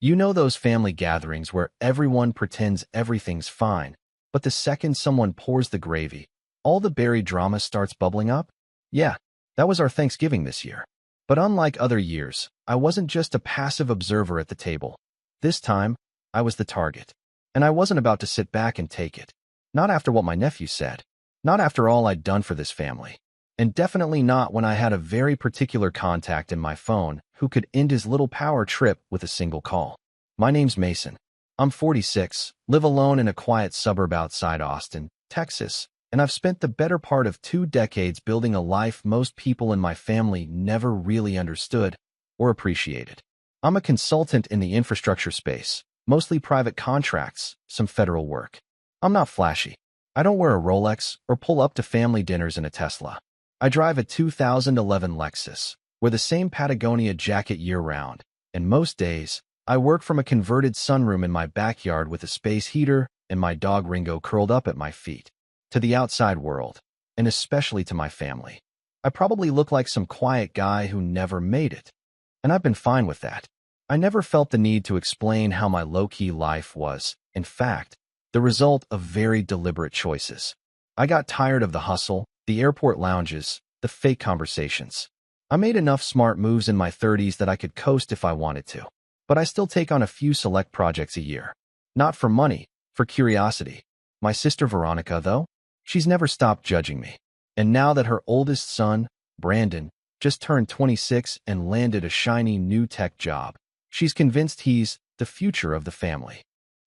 You know those family gatherings where everyone pretends everything's fine, but the second someone pours the gravy, all the buried drama starts bubbling up? Yeah, that was our Thanksgiving this year. But unlike other years, I wasn't just a passive observer at the table. This time, I was the target. And I wasn't about to sit back and take it. Not after what my nephew said. Not after all I'd done for this family. And definitely not when I had a very particular contact in my phone who could end his little power trip with a single call. My name's Mason. I'm 46, live alone in a quiet suburb outside Austin, Texas, and I've spent the better part of 2 decades building a life most people in my family never really understood or appreciated. I'm a consultant in the infrastructure space, mostly private contracts, some federal work. I'm not flashy. I don't wear a Rolex or pull up to family dinners in a Tesla. I drive a 2011 Lexus, wear the same Patagonia jacket year-round, and most days, I work from a converted sunroom in my backyard with a space heater and my dog Ringo curled up at my feet. To the outside world, and especially to my family, I probably look like some quiet guy who never made it. And I've been fine with that. I never felt the need to explain how my low-key life was, in fact, the result of very deliberate choices. I got tired of the hustle, the airport lounges, the fake conversations. I made enough smart moves in my 30s that I could coast if I wanted to. But I still take on a few select projects a year. Not for money, for curiosity. My sister Veronica, though, she's never stopped judging me. And now that her oldest son, Brandon, just turned 26 and landed a shiny new tech job, she's convinced he's the future of the family.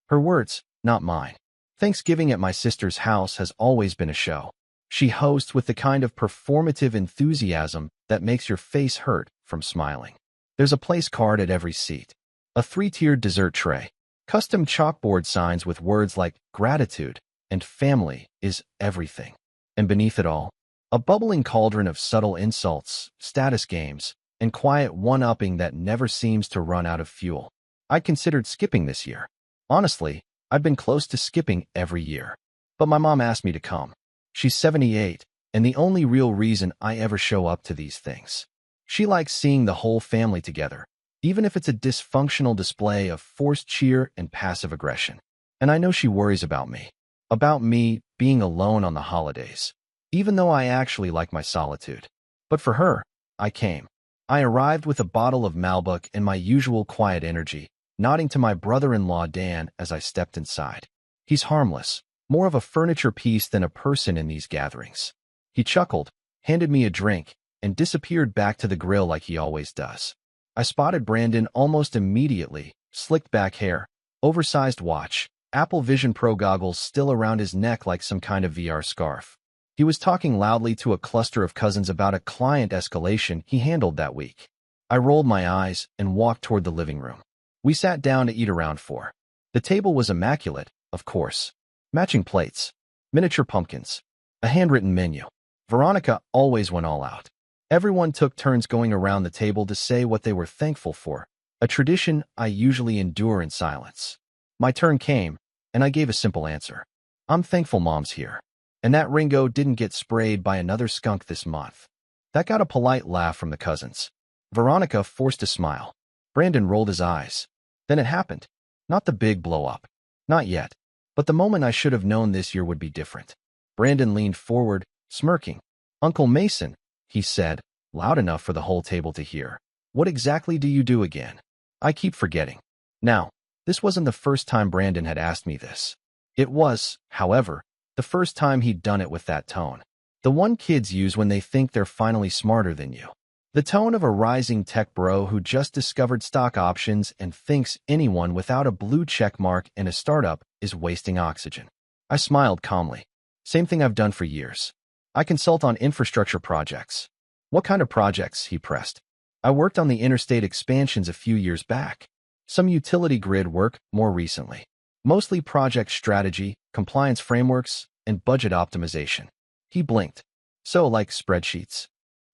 Her words, not mine. Thanksgiving at my sister's house has always been a show. She hosts with the kind of performative enthusiasm that makes your face hurt from smiling. There's a place card at every seat, a 3-tiered dessert tray, custom chalkboard signs with words like gratitude and family is everything. And beneath it all, a bubbling cauldron of subtle insults, status games, and quiet one-upping that never seems to run out of fuel. I considered skipping this year. Honestly, I've been close to skipping every year. But my mom asked me to come. She's 78, and the only real reason I ever show up to these things. She likes seeing the whole family together, even if it's a dysfunctional display of forced cheer and passive aggression. And I know she worries about me being alone on the holidays, even though I actually like my solitude. But for her, I came. I arrived with a bottle of Malbec and my usual quiet energy, nodding to my brother-in-law Dan as I stepped inside. He's harmless, more of a furniture piece than a person in these gatherings. He chuckled, handed me a drink, and disappeared back to the grill like he always does. I spotted Brandon almost immediately, slicked back hair, oversized watch, Apple Vision Pro goggles still around his neck like some kind of VR scarf. He was talking loudly to a cluster of cousins about a client escalation he handled that week. I rolled my eyes and walked toward the living room. We sat down to eat around 4. The table was immaculate, of course. Matching plates, miniature pumpkins, a handwritten menu. Veronica always went all out. Everyone took turns going around the table to say what they were thankful for, a tradition I usually endure in silence. My turn came, and I gave a simple answer. I'm thankful Mom's here. And that Ringo didn't get sprayed by another skunk this month. That got a polite laugh from the cousins. Veronica forced a smile. Brandon rolled his eyes. Then it happened. Not the big blow-up. Not yet. But the moment I should have known this year would be different. Brandon leaned forward, smirking. Uncle Mason, he said, loud enough for the whole table to hear. What exactly do you do again? I keep forgetting. Now, this wasn't the first time Brandon had asked me this. It was, however, the first time he'd done it with that tone. The one kids use when they think they're finally smarter than you. The tone of a rising tech bro who just discovered stock options and thinks anyone without a blue check mark and a startup is wasting oxygen. I smiled calmly. Same thing I've done for years. I consult on infrastructure projects. What kind of projects? He pressed. I worked on the interstate expansions a few years back. Some utility grid work more recently. Mostly project strategy, compliance frameworks, and budget optimization. He blinked. So, like spreadsheets.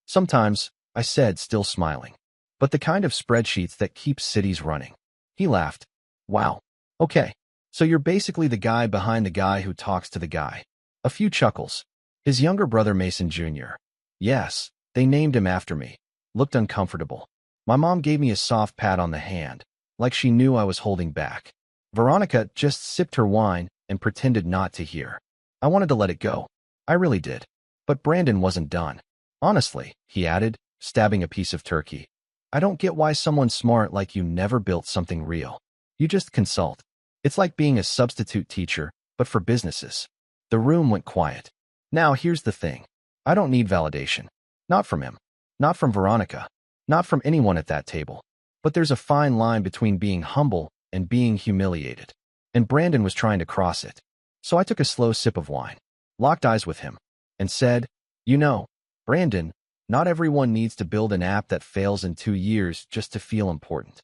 Sometimes, I said, still smiling. But the kind of spreadsheets that keep cities running. He laughed. Wow. Okay. So you're basically the guy behind the guy who talks to the guy. A few chuckles. His younger brother Mason Jr. Yes, they named him after me. Looked uncomfortable. My mom gave me a soft pat on the hand, like she knew I was holding back. Veronica just sipped her wine and pretended not to hear. I wanted to let it go. I really did. But Brandon wasn't done. Honestly, he added, stabbing a piece of turkey, I don't get why someone smart like you never built something real. You just consult. It's like being a substitute teacher, but for businesses. The room went quiet. Now here's the thing. I don't need validation. Not from him. Not from Veronica. Not from anyone at that table. But there's a fine line between being humble and being humiliated. And Brandon was trying to cross it. So I took a slow sip of wine, locked eyes with him, and said, You know, Brandon, not everyone needs to build an app that fails in 2 years just to feel important.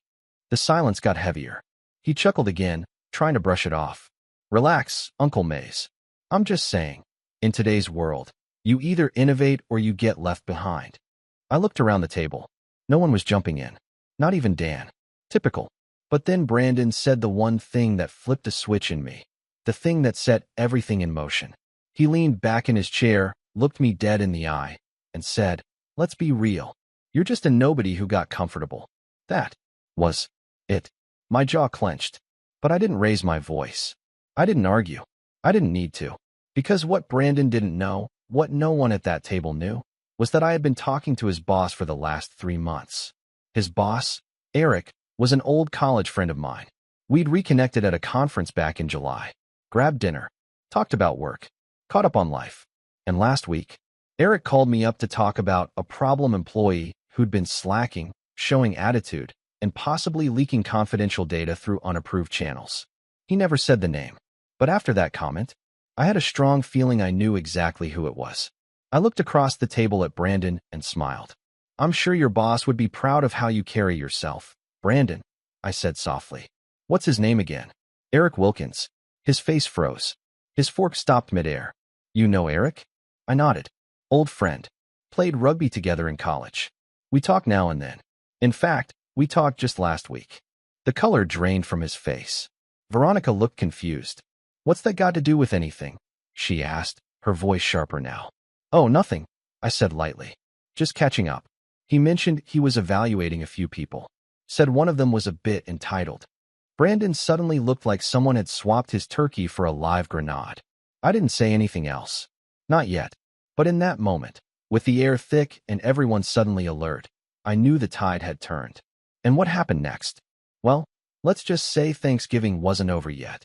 The silence got heavier. He chuckled again, trying to brush it off. Relax, Uncle Maze. I'm just saying, in today's world, you either innovate or you get left behind. I looked around the table. No one was jumping in. Not even Dan. Typical. But then Brandon said the one thing that flipped a switch in me. The thing that set everything in motion. He leaned back in his chair, looked me dead in the eye, and said, Let's be real. You're just a nobody who got comfortable. That was it. My jaw clenched. But I didn't raise my voice. I didn't argue. I didn't need to. Because what Brandon didn't know, what no one at that table knew, was that I had been talking to his boss for the last 3 months. His boss, Eric, was an old college friend of mine. We'd reconnected at a conference back in July, grabbed dinner, talked about work, caught up on life. And last week, Eric called me up to talk about a problem employee who'd been slacking, showing attitude, and possibly leaking confidential data through unapproved channels. He never said the name, but after that comment, I had a strong feeling I knew exactly who it was. I looked across the table at Brandon and smiled. I'm sure your boss would be proud of how you carry yourself. Brandon, I said softly. What's his name again? Eric Wilkins. His face froze. His fork stopped midair. You know Eric? I nodded. Old friend. Played rugby together in college. We talk now and then. In fact, we talked just last week. The color drained from his face. Veronica looked confused. What's that got to do with anything? She asked, her voice sharper now. Oh, nothing, I said lightly. Just catching up. He mentioned he was evaluating a few people. Said one of them was a bit entitled. Brandon suddenly looked like someone had swapped his turkey for a live grenade. I didn't say anything else. Not yet. But in that moment, with the air thick and everyone suddenly alert, I knew the tide had turned. And what happened next? Well, let's just say Thanksgiving wasn't over yet.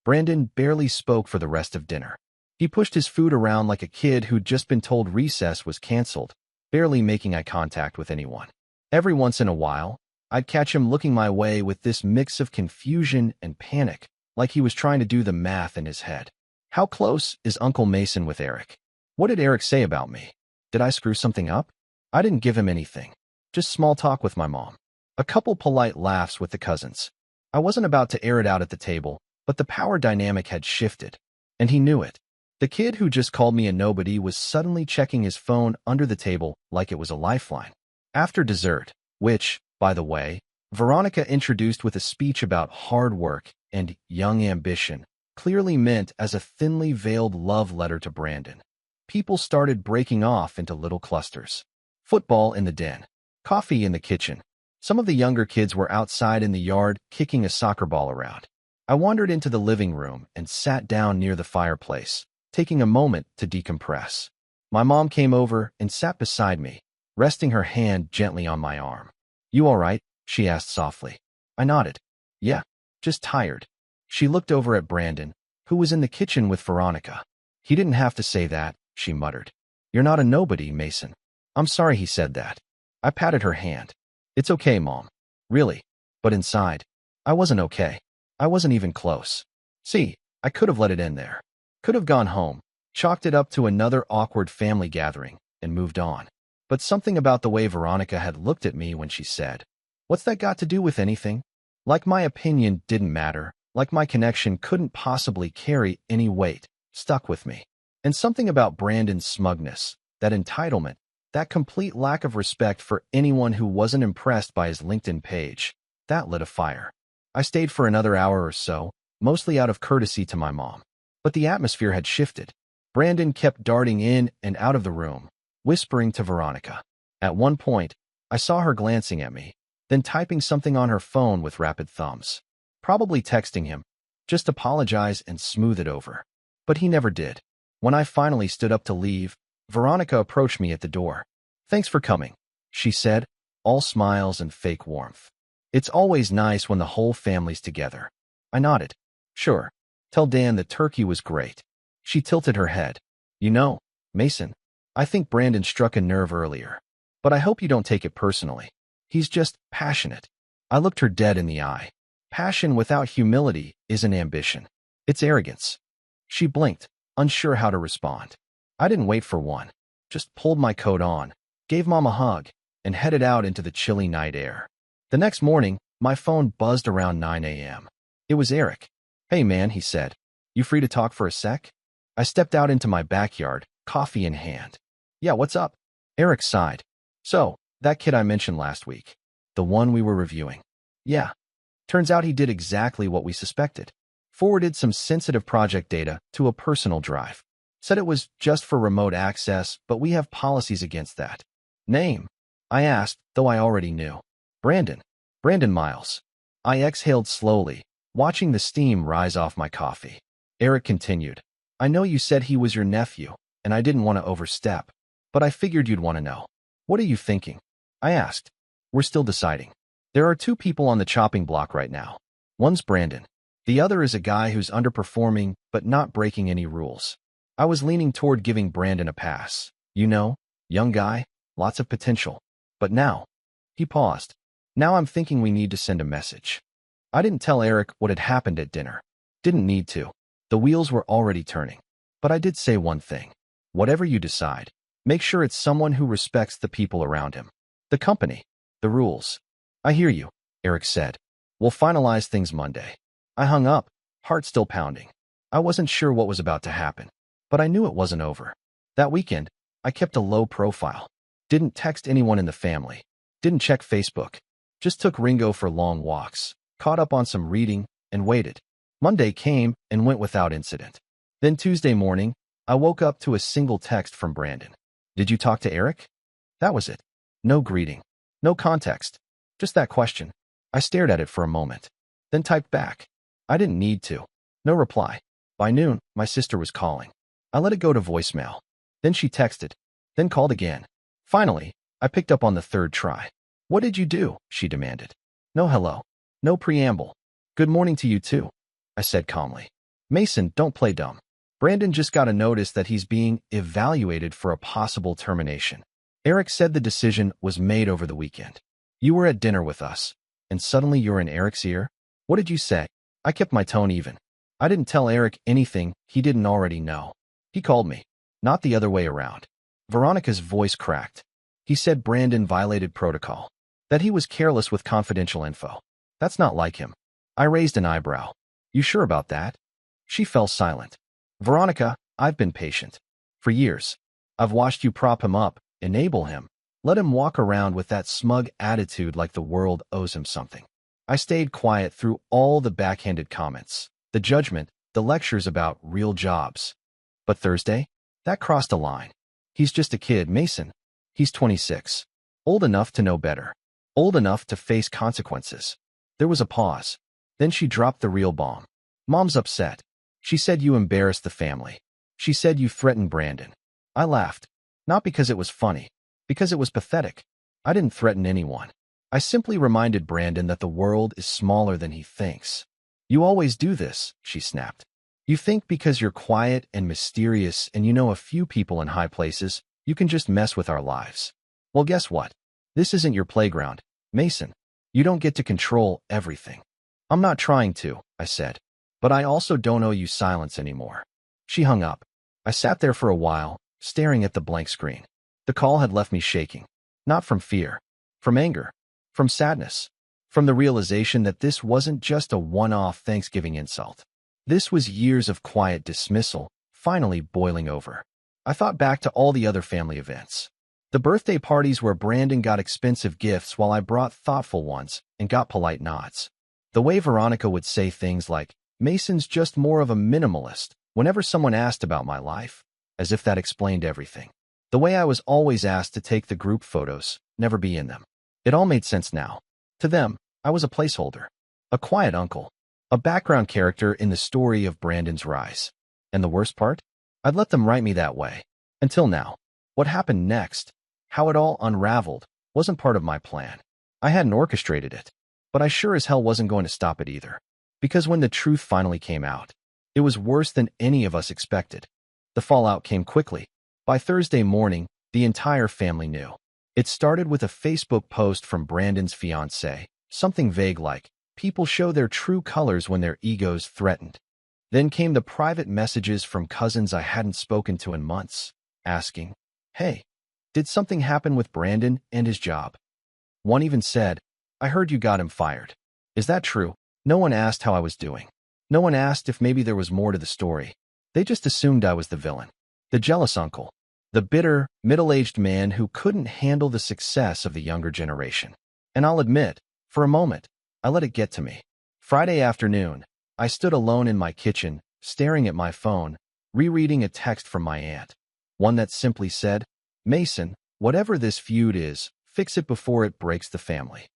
Brandon barely spoke for the rest of dinner. He pushed his food around like a kid who'd just been told recess was canceled, barely making eye contact with anyone. Every once in a while, I'd catch him looking my way with this mix of confusion and panic, like he was trying to do the math in his head. How close is Uncle Mason with Eric? What did Eric say about me? Did I screw something up? I didn't give him anything. Just small talk with my mom. A couple polite laughs with the cousins. I wasn't about to air it out at the table, but the power dynamic had shifted. And he knew it. The kid who just called me a nobody was suddenly checking his phone under the table like it was a lifeline. After dessert, which, by the way, Veronica introduced with a speech about hard work and young ambition, clearly meant as a thinly veiled love letter to Brandon. People started breaking off into little clusters. Football in the den. Coffee in the kitchen. Some of the younger kids were outside in the yard kicking a soccer ball around. I wandered into the living room and sat down near the fireplace, taking a moment to decompress. My mom came over and sat beside me, resting her hand gently on my arm. You all right? She asked softly. I nodded. Yeah, just tired. She looked over at Brandon, who was in the kitchen with Veronica. He didn't have to say that, she muttered. You're not a nobody, Mason. I'm sorry he said that. I patted her hand. It's okay, Mom. Really. But inside, I wasn't okay. I wasn't even close. See, I could have let it end there. Could have gone home, chalked it up to another awkward family gathering, and moved on. But something about the way Veronica had looked at me when she said, What's that got to do with anything? Like my opinion didn't matter, like my connection couldn't possibly carry any weight, stuck with me. And something about Brandon's smugness, that entitlement, that complete lack of respect for anyone who wasn't impressed by his LinkedIn page, that lit a fire. I stayed for another hour or so, mostly out of courtesy to my mom. But the atmosphere had shifted. Brandon kept darting in and out of the room, whispering to Veronica. At one point, I saw her glancing at me, then typing something on her phone with rapid thumbs. Probably texting him, just apologize and smooth it over. But he never did. When I finally stood up to leave, Veronica approached me at the door. "Thanks for coming," she said, all smiles and fake warmth. "It's always nice when the whole family's together." I nodded. "Sure. Tell Dan the turkey was great." She tilted her head. "You know, Mason, I think Brandon struck a nerve earlier. But I hope you don't take it personally. He's just passionate." I looked her dead in the eye. Passion without humility isn't ambition. It's arrogance. She blinked, unsure how to respond. I didn't wait for one. Just pulled my coat on, gave Mom a hug, and headed out into the chilly night air. The next morning, my phone buzzed around 9 a.m. It was Eric. "Hey man," he said. "You free to talk for a sec?" I stepped out into my backyard, coffee in hand. "Yeah, what's up?" Eric sighed. "So, that kid I mentioned last week. The one we were reviewing." "Yeah. Turns out he did exactly what we suspected. Forwarded some sensitive project data to a personal drive. Said it was just for remote access, but we have policies against that." "Name?" I asked, though I already knew. "Brandon. Brandon Miles." I exhaled slowly, watching the steam rise off my coffee. Eric continued. "I know you said he was your nephew, and I didn't want to overstep, but I figured you'd want to know. What are you thinking?" I asked. "We're still deciding. There are two people on the chopping block right now. One's Brandon. The other is a guy who's underperforming but not breaking any rules." I was leaning toward giving Brandon a pass. You know, young guy, lots of potential. But now, he paused. "Now I'm thinking we need to send a message." I didn't tell Eric what had happened at dinner. Didn't need to. The wheels were already turning. But I did say one thing. Whatever you decide, make sure it's someone who respects the people around him. The company. The rules. "I hear you," Eric said. "We'll finalize things Monday." I hung up, heart still pounding. I wasn't sure what was about to happen, but I knew it wasn't over. That weekend, I kept a low profile. Didn't text anyone in the family. Didn't check Facebook. Just took Ringo for long walks, caught up on some reading, and waited. Monday came and went without incident. Then Tuesday morning, I woke up to a single text from Brandon. "Did you talk to Eric?" That was it. No greeting. No context. Just that question. I stared at it for a moment, then typed back. I didn't need to. No reply. By noon, my sister was calling. I let it go to voicemail. Then she texted, then called again. Finally, I picked up on the third try. "What did you do?" she demanded. No hello. No preamble. "Good morning to you too," I said calmly. "Mason, don't play dumb. Brandon just got a notice that he's being evaluated for a possible termination. Eric said the decision was made over the weekend. You were at dinner with us, and suddenly you're in Eric's ear? What did you say?" I kept my tone even. I didn't tell Eric anything he didn't already know. He called me, not the other way around. Veronica's voice cracked. He said Brandon violated protocol, that he was careless with confidential info. That's not like him. I raised an eyebrow. You sure about that? She fell silent. Veronica, I've been patient. For years. I've watched you prop him up, enable him, let him walk around with that smug attitude like the world owes him something. I stayed quiet through all the backhanded comments, the judgment, the lectures about real jobs. But Thursday? That crossed a line. He's just a kid, Mason. He's 26. Old enough to know better. Old enough to face consequences. There was a pause. Then she dropped the real bomb. Mom's upset. She said you embarrassed the family. She said you threatened Brandon. I laughed. Not because it was funny. Because it was pathetic. I didn't threaten anyone. I simply reminded Brandon that the world is smaller than he thinks. You always do this, she snapped. You think because you're quiet and mysterious and you know a few people in high places, you can just mess with our lives. Well, guess what? This isn't your playground, Mason. You don't get to control everything. I'm not trying to, I said. But I also don't owe you silence anymore. She hung up. I sat there for a while, staring at the blank screen. The call had left me shaking. Not from fear. From anger. From sadness. From the realization that this wasn't just a one-off Thanksgiving insult. This was years of quiet dismissal, finally boiling over. I thought back to all the other family events. The birthday parties where Brandon got expensive gifts while I brought thoughtful ones and got polite nods. The way Veronica would say things like, Mason's just more of a minimalist, whenever someone asked about my life, as if that explained everything. The way I was always asked to take the group photos, never be in them. It all made sense now. To them, I was a placeholder, a quiet uncle, a background character in the story of Brandon's rise. And the worst part? I'd let them write me that way. Until now. What happened next, how it all unraveled, wasn't part of my plan. I hadn't orchestrated it. But I sure as hell wasn't going to stop it either. Because when the truth finally came out, it was worse than any of us expected. The fallout came quickly. By Thursday morning, the entire family knew. It started with a Facebook post from Brandon's fiancée, something vague like, "People show their true colors when their ego's threatened." Then came the private messages from cousins I hadn't spoken to in months, asking, "Hey, did something happen with Brandon and his job?" One even said, "I heard you got him fired. Is that true?" No one asked how I was doing. No one asked if maybe there was more to the story. They just assumed I was the villain, the jealous uncle, the bitter, middle-aged man who couldn't handle the success of the younger generation. And I'll admit, for a moment, I let it get to me. Friday afternoon, I stood alone in my kitchen, staring at my phone, rereading a text from my aunt. One that simply said, "Mason, whatever this feud is, fix it before it breaks the family."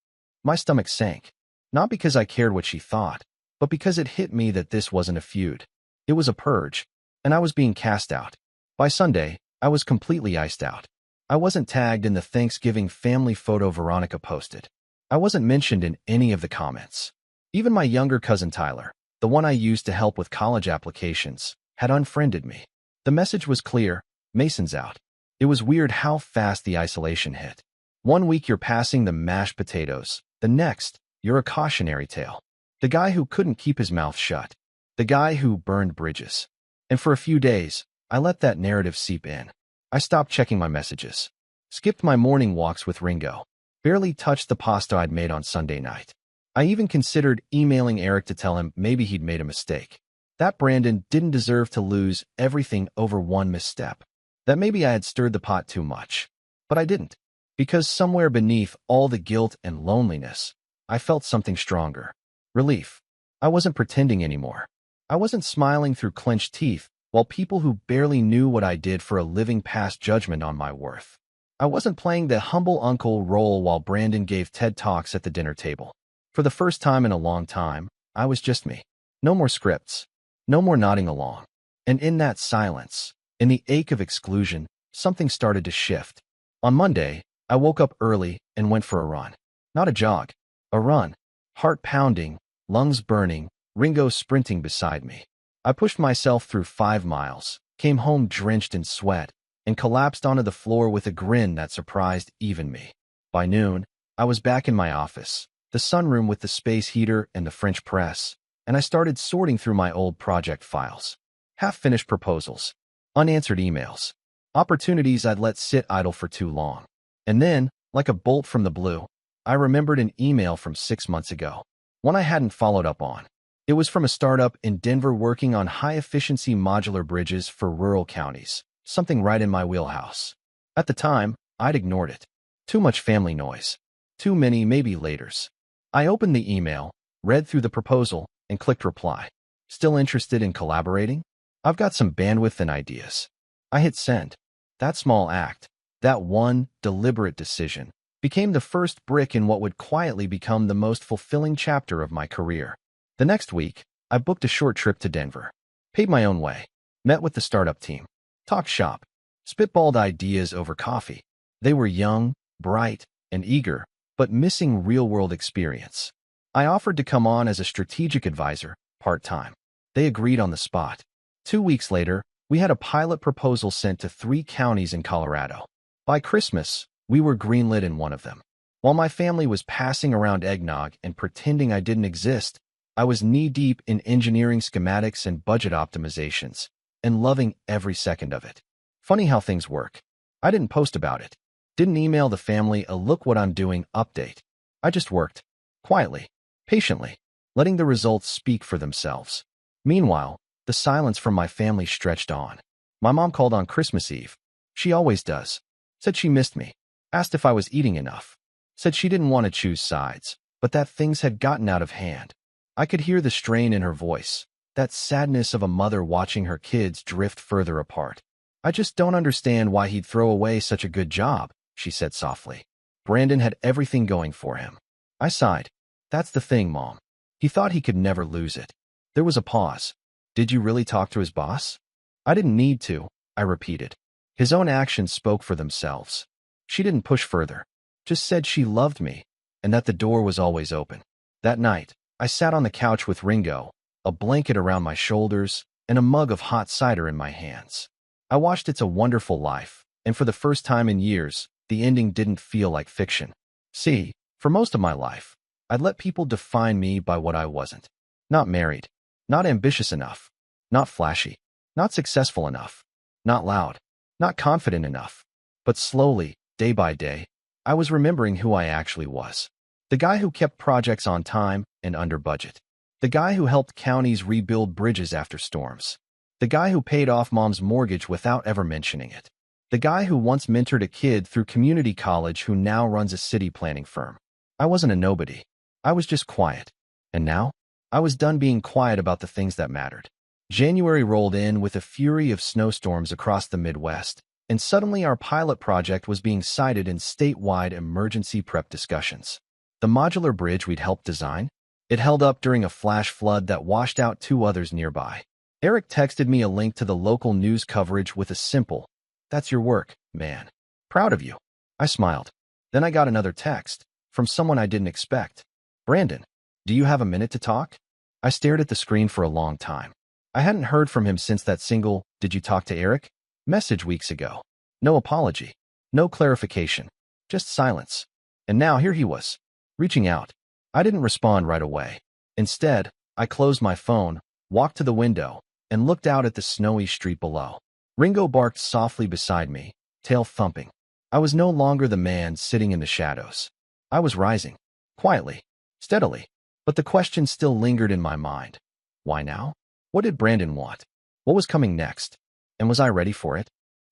My stomach sank, not because I cared what she thought, but because it hit me that this wasn't a feud. It was a purge, and I was being cast out. By Sunday, I was completely iced out. I wasn't tagged in the Thanksgiving family photo Veronica posted. I wasn't mentioned in any of the comments. Even my younger cousin Tyler, the one I used to help with college applications, had unfriended me. The message was clear: Mason's out. It was weird how fast the isolation hit. One week you're passing the mashed potatoes, the next, you're a cautionary tale. The guy who couldn't keep his mouth shut. The guy who burned bridges. And for a few days, I let that narrative seep in. I stopped checking my messages. Skipped my morning walks with Ringo. Barely touched the pasta I'd made on Sunday night. I even considered emailing Eric to tell him maybe he'd made a mistake. That Brandon didn't deserve to lose everything over one misstep. That maybe I had stirred the pot too much. But I didn't. Because somewhere beneath all the guilt and loneliness, I felt something stronger. Relief. I wasn't pretending anymore. I wasn't smiling through clenched teeth while people who barely knew what I did for a living passed judgment on my worth. I wasn't playing the humble uncle role while Brandon gave TED Talks at the dinner table. For the first time in a long time, I was just me. No more scripts. No more nodding along. And in that silence, in the ache of exclusion, something started to shift. On Monday, I woke up early and went for a run. Not a jog. A run. Heart pounding, lungs burning, Ringo sprinting beside me. I pushed myself through 5 miles, came home drenched in sweat, and collapsed onto the floor with a grin that surprised even me. By noon, I was back in my office, the sunroom with the space heater and the French press, and I started sorting through my old project files. Half-finished proposals, unanswered emails, opportunities I'd let sit idle for too long. And then, like a bolt from the blue, I remembered an email from 6 months ago, one I hadn't followed up on. It was from a startup in Denver working on high-efficiency modular bridges for rural counties, something right in my wheelhouse. At the time, I'd ignored it. Too much family noise. Too many maybe laters. I opened the email, read through the proposal, and clicked reply. Still interested in collaborating? I've got some bandwidth and ideas. I hit send. That small act, that one deliberate decision, became the first brick in what would quietly become the most fulfilling chapter of my career. The next week, I booked a short trip to Denver. Paid my own way. Met with the startup team. Talked shop. Spitballed ideas over coffee. They were young, bright, and eager, but missing real-world experience. I offered to come on as a strategic advisor, part-time. They agreed on the spot. 2 weeks later, we had a pilot proposal sent to 3 counties in Colorado. By Christmas, we were greenlit in one of them. While my family was passing around eggnog and pretending I didn't exist, I was knee-deep in engineering schematics and budget optimizations, and loving every second of it. Funny how things work. I didn't post about it. Didn't email the family a "look what I'm doing" update. I just worked. Quietly. Patiently. Letting the results speak for themselves. Meanwhile, the silence from my family stretched on. My mom called on Christmas Eve. She always does. Said she missed me. Asked if I was eating enough. Said she didn't want to choose sides, but that things had gotten out of hand. I could hear the strain in her voice, that sadness of a mother watching her kids drift further apart. "I just don't understand why he'd throw away such a good job," she said softly. Brandon had everything going for him. I sighed. That's the thing, Mom. He thought he could never lose it. There was a pause. Did you really talk to his boss? I didn't need to, I repeated. His own actions spoke for themselves. She didn't push further, just said she loved me, and that the door was always open. That night, I sat on the couch with Ringo, a blanket around my shoulders, and a mug of hot cider in my hands. I watched It's a Wonderful Life, and for the first time in years, the ending didn't feel like fiction. See, for most of my life, I'd let people define me by what I wasn't. Not married, not ambitious enough, not flashy, not successful enough, not loud, not confident enough. But slowly, day by day, I was remembering who I actually was. The guy who kept projects on time and under budget. The guy who helped counties rebuild bridges after storms. The guy who paid off Mom's mortgage without ever mentioning it. The guy who once mentored a kid through community college who now runs a city planning firm. I wasn't a nobody. I was just quiet. And now, I was done being quiet about the things that mattered. January rolled in with a fury of snowstorms across the Midwest, and suddenly our pilot project was being cited in statewide emergency prep discussions. The modular bridge we'd helped design, it held up during a flash flood that washed out 2 others nearby. Eric texted me a link to the local news coverage with a simple, "That's your work, man. Proud of you." I smiled. Then I got another text from someone I didn't expect. "Brandon, do you have a minute to talk?" I stared at the screen for a long time. I hadn't heard from him since that single, "Did you talk to Eric?" message weeks ago. No apology, no clarification, just silence. And now here he was, reaching out. I didn't respond right away. Instead, I closed my phone, walked to the window, and looked out at the snowy street below. Ringo barked softly beside me, tail thumping. I was no longer the man sitting in the shadows. I was rising, quietly, steadily. But the question still lingered in my mind. Why now? What did Brandon want? What was coming next? And was I ready for it?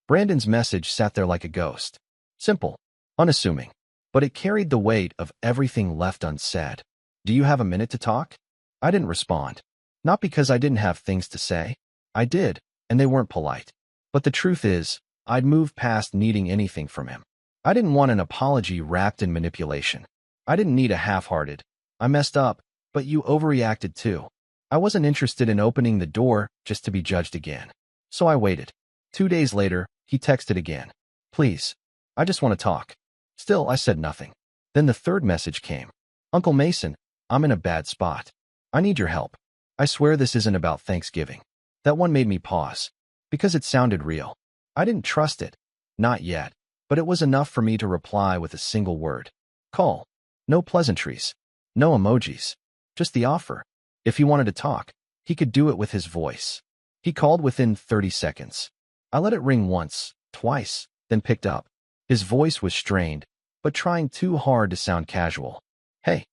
Brandon's message sat there like a ghost. Simple, unassuming, but it carried the weight of everything left unsaid. "Do you have a minute to talk?" I didn't respond. Not because I didn't have things to say. I did, and they weren't polite. But the truth is, I'd moved past needing anything from him. I didn't want an apology wrapped in manipulation. I didn't need a half-hearted, "I messed up, but you overreacted too." I wasn't interested in opening the door just to be judged again. So I waited. 2 days later, he texted again. "Please, I just want to talk." Still, I said nothing. Then the third message came. "Uncle Mason, I'm in a bad spot. I need your help. I swear this isn't about Thanksgiving." That one made me pause, because it sounded real. I didn't trust it. Not yet, but it was enough for me to reply with a single word. "Call." No pleasantries. No emojis. Just the offer. If he wanted to talk, he could do it with his voice. He called within 30 seconds. I let it ring once, twice, then picked up. His voice was strained, but trying too hard to sound casual. "Hey,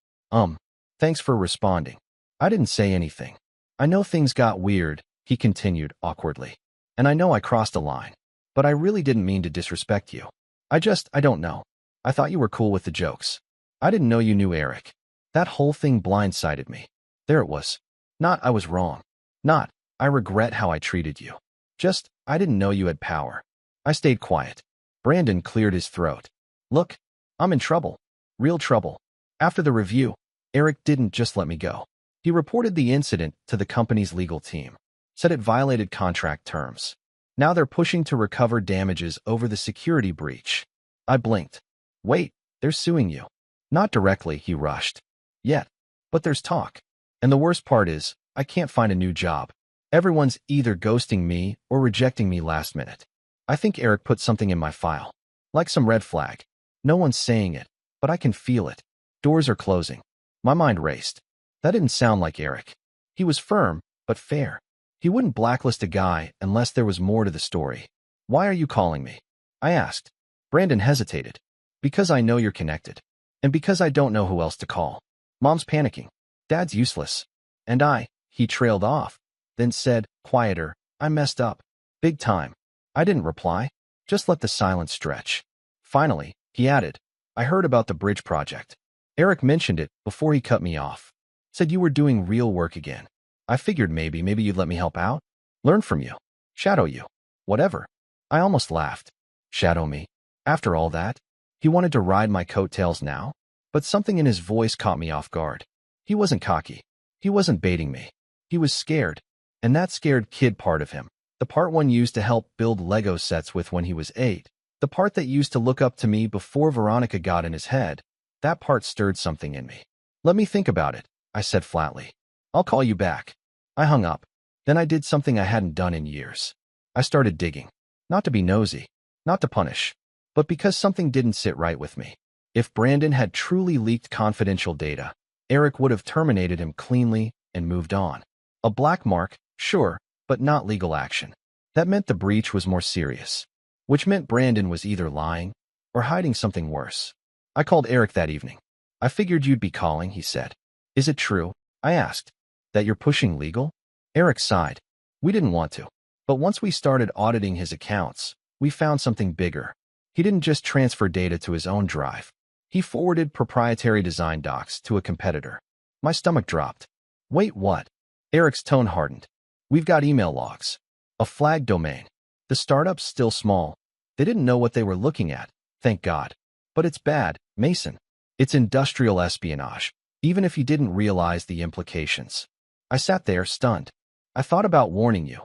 thanks for responding." I didn't say anything. "I know things got weird," he continued awkwardly. "And I know I crossed a line. But I really didn't mean to disrespect you. I don't know. I thought you were cool with the jokes. I didn't know you knew Eric." That whole thing blindsided me. There it was. Not, "I was wrong." Not, "I regret how I treated you." Just, "I didn't know you had power." I stayed quiet. Brandon cleared his throat. "Look, I'm in trouble. Real trouble." After the review, Eric didn't just let me go. He reported the incident to the company's legal team. Said it violated contract terms. Now they're pushing to recover damages over the security breach. I blinked. "Wait, they're suing you." "Not directly," he rushed. "Yet. But there's talk. And the worst part is, I can't find a new job. Everyone's either ghosting me or rejecting me last minute. I think Eric put something in my file. Like some red flag. No one's saying it, but I can feel it. Doors are closing." My mind raced. That didn't sound like Eric. He was firm, but fair. He wouldn't blacklist a guy unless there was more to the story. "Why are you calling me?" I asked. Brandon hesitated. "Because I know you're connected. And because I don't know who else to call. Mom's panicking. Dad's useless. And he trailed off, then said, quieter, "I messed up. Big time." I didn't reply, just let the silence stretch. Finally, he added, "I heard about the bridge project. Eric mentioned it before he cut me off. Said you were doing real work again. I figured maybe you'd let me help out. Learn from you. Shadow you. Whatever." I almost laughed. Shadow me? After all that? He wanted to ride my coattails now? But something in his voice caught me off guard. He wasn't cocky. He wasn't baiting me. He was scared. And that scared kid part of him, the part one used to help build Lego sets with when he was 8, the part that used to look up to me before Veronica got in his head, that part stirred something in me. Let me think about it, I said flatly. I'll call you back. I hung up. Then I did something I hadn't done in years. I started digging. Not to be nosy, not to punish, but because something didn't sit right with me. If Brandon had truly leaked confidential data, Eric would have terminated him cleanly and moved on. A black mark, sure, but not legal action. That meant the breach was more serious, which meant Brandon was either lying or hiding something worse. I called Eric that evening. I figured you'd be calling, he said. Is it true, I asked, that you're pushing legal? Eric sighed. We didn't want to. But once we started auditing his accounts, we found something bigger. He didn't just transfer data to his own drive. He forwarded proprietary design docs to a competitor. My stomach dropped. Wait, what? Eric's tone hardened. We've got email logs. A flagged domain. The startup's still small. They didn't know what they were looking at, thank God. But it's bad, Mason. It's industrial espionage, even if he didn't realize the implications. I sat there, stunned. I thought about warning you,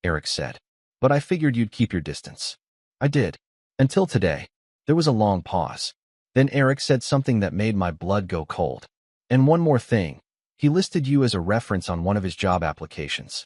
Eric said, but I figured you'd keep your distance. I did. Until today. There was a long pause. Then Eric said something that made my blood go cold. And one more thing. He listed you as a reference on one of his job applications.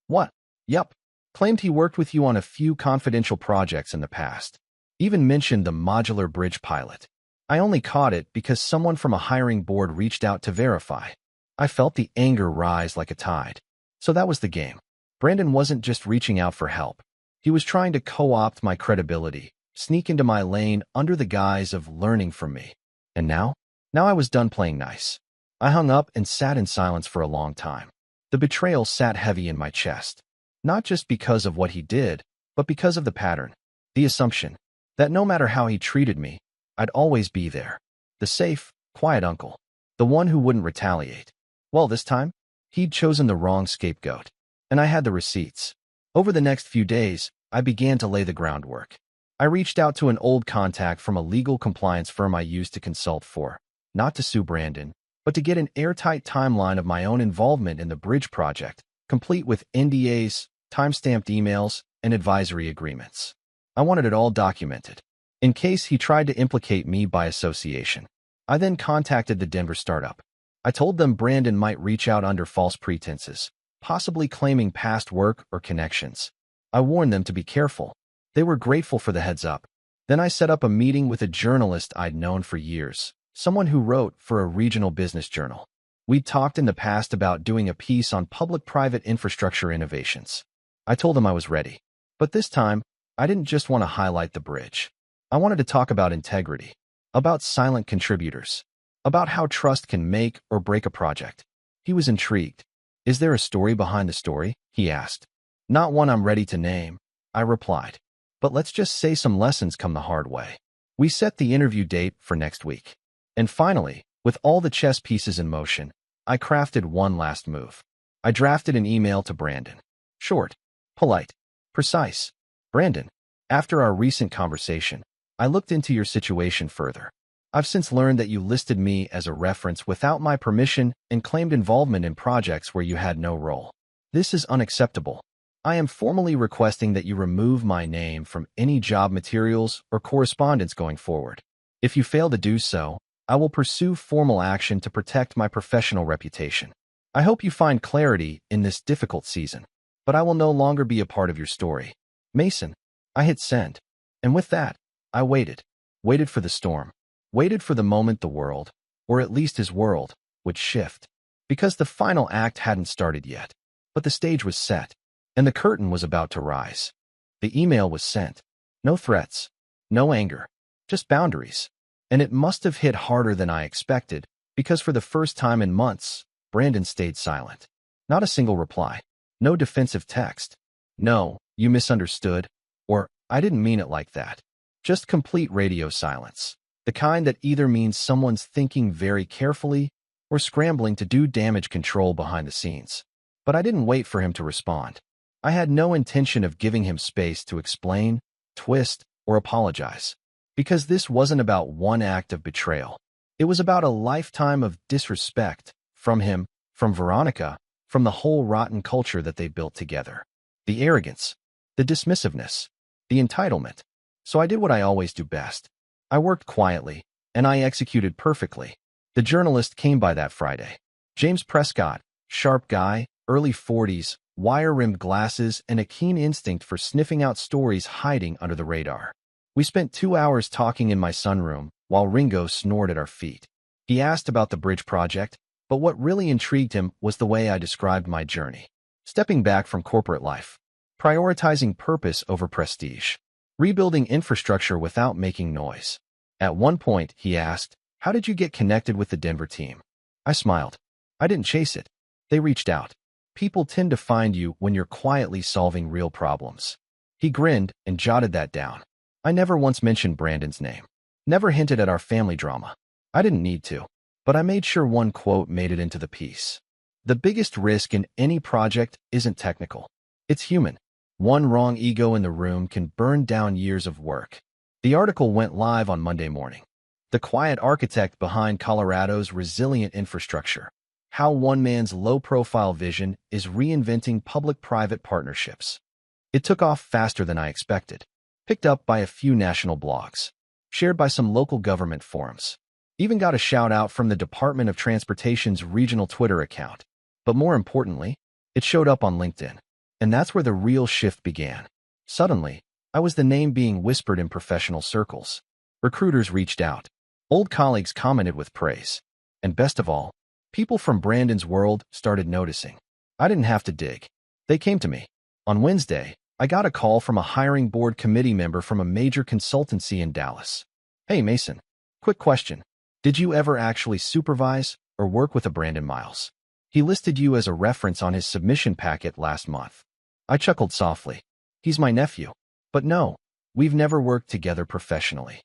What? Yup. Claimed he worked with you on a few confidential projects in the past. Even mentioned the modular bridge pilot. I only caught it because someone from a hiring board reached out to verify. I felt the anger rise like a tide. So that was the game. Brandon wasn't just reaching out for help. He was trying to co-opt my credibility, sneak into my lane under the guise of learning from me. And now? Now I was done playing nice. I hung up and sat in silence for a long time. The betrayal sat heavy in my chest. Not just because of what he did, but because of the pattern. The assumption that no matter how he treated me, I'd always be there. The safe, quiet uncle. The one who wouldn't retaliate. Well, this time, he'd chosen the wrong scapegoat. And I had the receipts. Over the next few days, I began to lay the groundwork. I reached out to an old contact from a legal compliance firm I used to consult for, not to sue Brandon, but to get an airtight timeline of my own involvement in the bridge project, complete with NDAs, time-stamped emails, and advisory agreements. I wanted it all documented, in case he tried to implicate me by association. I then contacted the Denver startup. I told them Brandon might reach out under false pretenses, possibly claiming past work or connections. I warned them to be careful. They were grateful for the heads up. Then I set up a meeting with a journalist I'd known for years, someone who wrote for a regional business journal. We'd talked in the past about doing a piece on public-private infrastructure innovations. I told him I was ready. But this time, I didn't just want to highlight the bridge. I wanted to talk about integrity, about silent contributors, about how trust can make or break a project. He was intrigued. Is there a story behind the story? He asked. Not one I'm ready to name, I replied. But let's just say some lessons come the hard way. We set the interview date for next week. And finally, with all the chess pieces in motion, I crafted one last move. I drafted an email to Brandon. Short, polite, precise. Brandon, after our recent conversation, I looked into your situation further. I've since learned that you listed me as a reference without my permission and claimed involvement in projects where you had no role. This is unacceptable. I am formally requesting that you remove my name from any job materials or correspondence going forward. If you fail to do so, I will pursue formal action to protect my professional reputation. I hope you find clarity in this difficult season, but I will no longer be a part of your story. Mason. I hit send. And with that, I waited for the storm, waited for the moment the world, or at least his world, would shift. Because the final act hadn't started yet, but the stage was set, and the curtain was about to rise. The email was sent. No threats, no anger, just boundaries. And it must have hit harder than I expected, because for the first time in months, Brandon stayed silent. Not a single reply. No defensive text. No, you misunderstood, or I didn't mean it like that. Just complete radio silence. The kind that either means someone's thinking very carefully or scrambling to do damage control behind the scenes. But I didn't wait for him to respond. I had no intention of giving him space to explain, twist, or apologize. Because this wasn't about one act of betrayal. It was about a lifetime of disrespect from him, from Veronica, from the whole rotten culture that they built together. The arrogance, the dismissiveness, the entitlement. So I did what I always do best. I worked quietly, and I executed perfectly. The journalist came by that Friday. James Prescott, sharp guy, early 40s, wire-rimmed glasses, and a keen instinct for sniffing out stories hiding under the radar. We spent 2 hours talking in my sunroom, while Ringo snored at our feet. He asked about the bridge project, but what really intrigued him was the way I described my journey. Stepping back from corporate life, prioritizing purpose over prestige, rebuilding infrastructure without making noise. At one point, he asked, "How did you get connected with the Denver team?" I smiled. I didn't chase it. They reached out. People tend to find you when you're quietly solving real problems. He grinned and jotted that down. I never once mentioned Brandon's name. Never hinted at our family drama. I didn't need to. But I made sure one quote made it into the piece. The biggest risk in any project isn't technical. It's human. One wrong ego in the room can burn down years of work. The article went live on Monday morning. The quiet architect behind Colorado's resilient infrastructure. How one man's low-profile vision is reinventing public-private partnerships. It took off faster than I expected. Picked up by a few national blogs. Shared by some local government forums. Even got a shout-out from the Department of Transportation's regional Twitter account. But more importantly, it showed up on LinkedIn. And that's where the real shift began. Suddenly, I was the name being whispered in professional circles. Recruiters reached out. Old colleagues commented with praise. And best of all, people from Brandon's world started noticing. I didn't have to dig. They came to me. On Wednesday, I got a call from a hiring board committee member from a major consultancy in Dallas. "Hey, Mason. Quick question. Did you ever actually supervise or work with a Brandon Miles? He listed you as a reference on his submission packet last month." I chuckled softly. "He's my nephew. But no, we've never worked together professionally."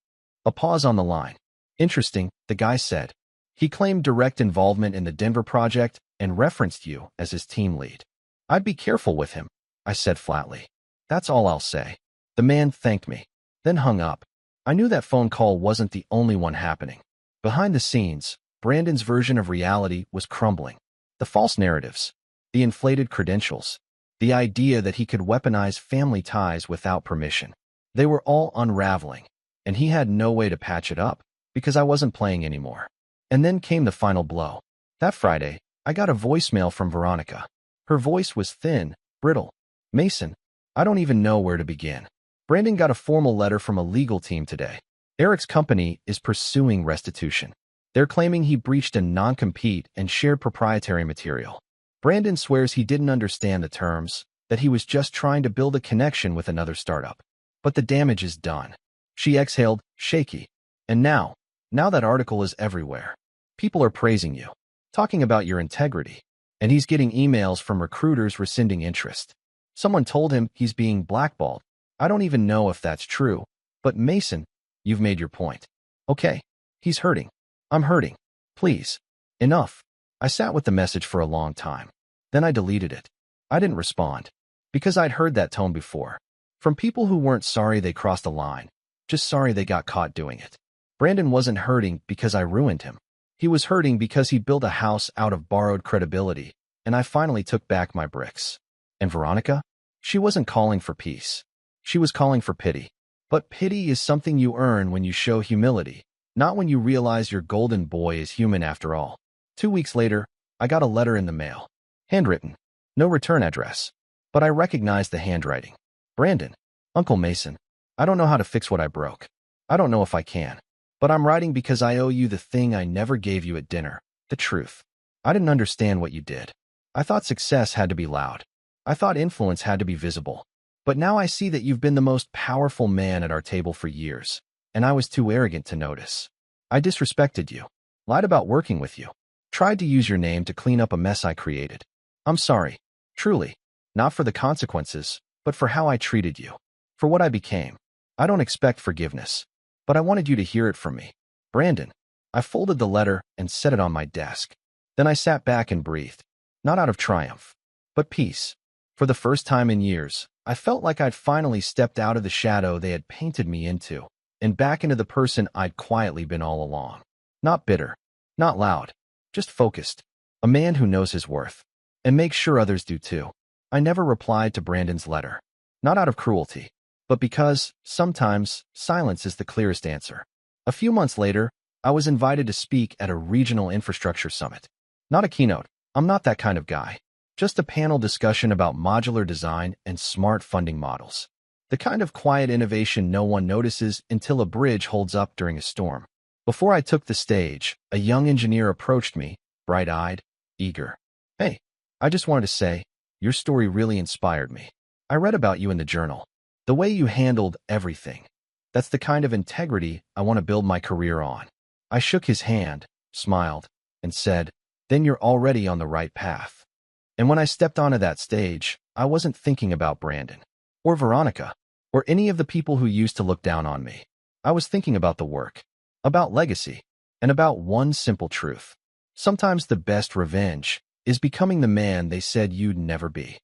A pause on the line. "Interesting," the guy said. "He claimed direct involvement in the Denver project and referenced you as his team lead." "I'd be careful with him," I said flatly. "That's all I'll say." The man thanked me, then hung up. I knew that phone call wasn't the only one happening. Behind the scenes, Brandon's version of reality was crumbling. The false narratives, the inflated credentials, the idea that he could weaponize family ties without permission. They were all unraveling, and he had no way to patch it up because I wasn't playing anymore. And then came the final blow. That Friday, I got a voicemail from Veronica. Her voice was thin, brittle. "Mason, I don't even know where to begin. Brandon got a formal letter from a legal team today. Eric's company is pursuing restitution. They're claiming he breached a non-compete and shared proprietary material. Brandon swears he didn't understand the terms, that he was just trying to build a connection with another startup. But the damage is done." She exhaled, shaky. "And now that article is everywhere. People are praising you, talking about your integrity. And he's getting emails from recruiters rescinding interest. Someone told him he's being blackballed. I don't even know if that's true. But Mason, you've made your point. Okay, he's hurting. I'm hurting. Please. Enough." I sat with the message for a long time. Then I deleted it. I didn't respond. Because I'd heard that tone before. From people who weren't sorry they crossed a line, just sorry they got caught doing it. Brandon wasn't hurting because I ruined him. He was hurting because he built a house out of borrowed credibility, and I finally took back my bricks. And Veronica? She wasn't calling for peace. She was calling for pity. But pity is something you earn when you show humility, not when you realize your golden boy is human after all. 2 weeks later, I got a letter in the mail. Handwritten. No return address. But I recognized the handwriting. "Brandon, Uncle Mason, I don't know how to fix what I broke. I don't know if I can. But I'm writing because I owe you the thing I never gave you at dinner, the truth. I didn't understand what you did. I thought success had to be loud. I thought influence had to be visible. But now I see that you've been the most powerful man at our table for years, and I was too arrogant to notice. I disrespected you, lied about working with you, tried to use your name to clean up a mess I created. I'm sorry, truly, not for the consequences, but for how I treated you, for what I became. I don't expect forgiveness, but I wanted you to hear it from me. Brandon." I folded the letter and set it on my desk. Then I sat back and breathed, not out of triumph, but peace. For the first time in years, I felt like I'd finally stepped out of the shadow they had painted me into, and back into the person I'd quietly been all along. Not bitter, not loud, just focused. A man who knows his worth. And makes sure others do too. I never replied to Brandon's letter. Not out of cruelty, but because, sometimes, silence is the clearest answer. A few months later, I was invited to speak at a regional infrastructure summit. Not a keynote. I'm not that kind of guy. Just a panel discussion about modular design and smart funding models. The kind of quiet innovation no one notices until a bridge holds up during a storm. Before I took the stage, a young engineer approached me, bright-eyed, eager. Hey, I just wanted to say, your story really inspired me. I read about you in the journal. The way you handled everything. That's the kind of integrity I want to build my career on. I shook his hand, smiled, and said, then you're already on the right path. And when I stepped onto that stage, I wasn't thinking about Brandon, or Veronica, or any of the people who used to look down on me. I was thinking about the work, about legacy, and about one simple truth. Sometimes the best revenge is becoming the man they said you'd never be.